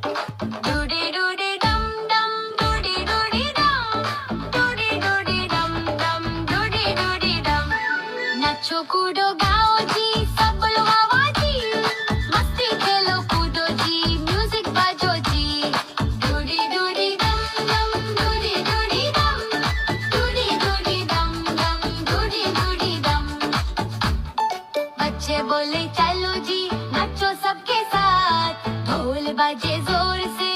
डूडी डूडी डम डम डूडी डूडी डम डूडी डूडी डम डम डूडी डूडी डम नाचो कूदो गाओ जी सब लोग आवाजी मस्ती खेलो कूदो जी म्यूजिक बाजो जी डूडी डूडी डम डम डूडी डूडी डम डूडी डूडी डम डम डूडी डूडी डम बच्चे बोले चलो जी नाचो सबके साथ ढोल बाजे जोर से